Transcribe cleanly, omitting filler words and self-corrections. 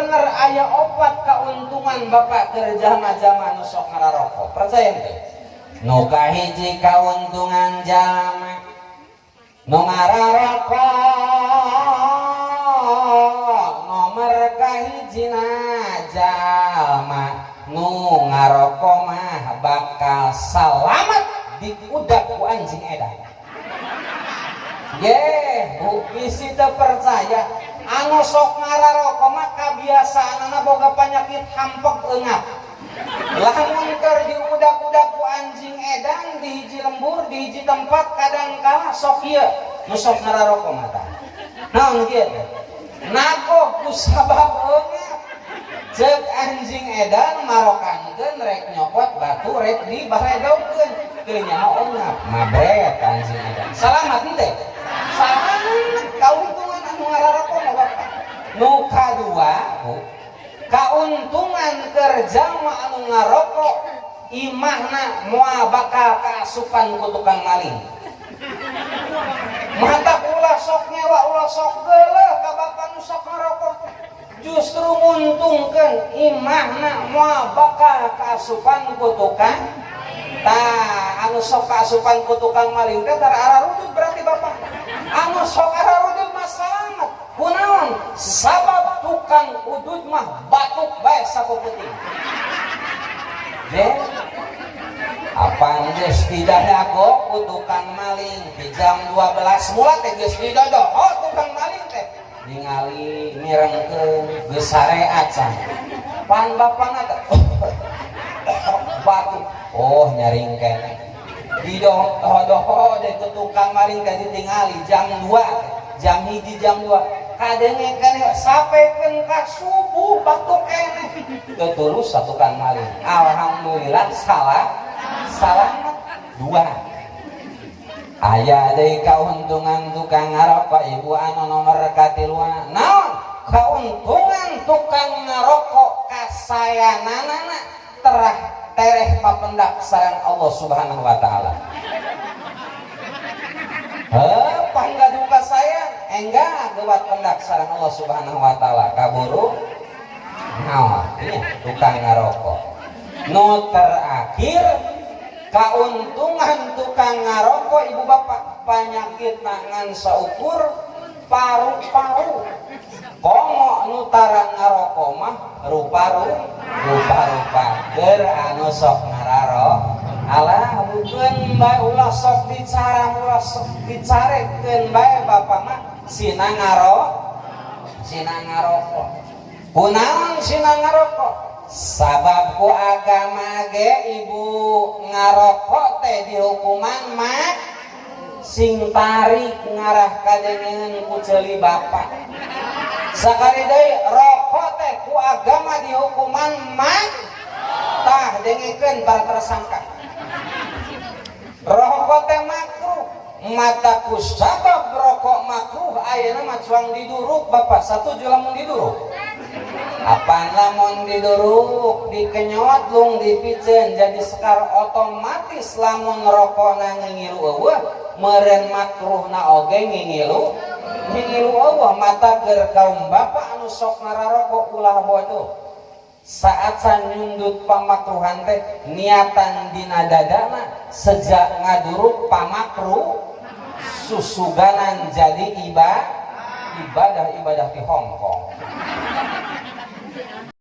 bener aya opat kauntungan Bapak kerja jama nu sok ngararokok. Percaya teh? Nu kahiji kauntungan jalma nu ngararokok, nomor kahijina jalma nu ngarokok mah bakal selamat diudak ku anjing edan. Bu, bisi teu percaya anu sok ngararokok mah kabiasaanna boga penyakit hampek eungap. Lamun keur diudak-udak ku anjing edan di hiji lembur di hiji tempat kadang kala sok ieu nu sok ngararokok mah tah. Naon kieu teh? Nakoh ku sabab eungap. Ceuk anjing edan marokankeun rek nyopot batu rek dibaredogkeun teu nyaho eungap. Mabret anjing edan. Salamat henteu? Salamat kauntungan anu ngararokok mah Bapak. Nu kadua, Bu, kauntungan kerja mah anu ngarokok imahna moal bakal kaasupan ku tukang maling. Mantap ulah sok nyewa ulah sok geuleuh ka bapak nu sok ngarokok. Justru nguntungkeun imahna moal bakal kaasupan ku tukang. Tah anu sok kaasupan ku tukang maling teh tara ararudud berarti bapak. Anu sok ararudud mah salamet. Kunaon? Sabab tukang udud mah batuk bae sapeuting. Apaan geus didadago ku tukang maling di jam 12 mula teh geus didodok. Oh tukang maling teh ningali mirengkeun geus sareat can. Pan bapana teh batuk. Oh nyaring keneh. Didoh-doh deh tukang maling teh ditingali jam 2 jam 1 jam 2 kadenge keneh sapekeun ka subuh batuk keneh. Teu tulus tukang maling. Alhamdulillah salamat 2. Aya deui kauntungan tukang ngarokok ibu anu nomor katilua. Naon? Kauntungan tukang ngarokok kasayananana tereh papendak sareng Allah Subhanahu wa taala. Panggadu ka sayang enggak gewat pendak sareng Allah Subhanahu wa taala kaburu naon ieu tukang ngarokok. Nu terakhir kauntungan tukang ngarokok ibu bapak penyakit tangan saukur paru-paru. Komo nu tara ngarokok mah rupa-rupa keur anu sok ngararok. Alah bukeun bae ulah sok dicarang ulah sok dicarekeun bae bapak mah sina ngarokok. Kunaon sina ngarokok? Sabab ku agama ge ibu ngarokok teh dihukuman mak sing tarik ngarah kadengeun ku ceuli bapak. Sakali deui rokok teh ku agama dihukuman mak tah dengekeun para tersangka. Rokok teh makruh, mata ku sabab rokok makruh ayeuna mah cuang diduruk bapak satuju lamun diduruk. Apaan lamun diduruk dikenyot lung dipiceun jadi sekar otomatis lamun rokokna ngingilu eueuh meureun makruhna oge ngingilu eueuh mata keur kaum bapak anu sok ngararokok ulah bodoh. Saat sanyundut pamakruhan teh niatan dina dadana sejak ngaduruk pamakruh susuganan jadi ibadah di Hongkong.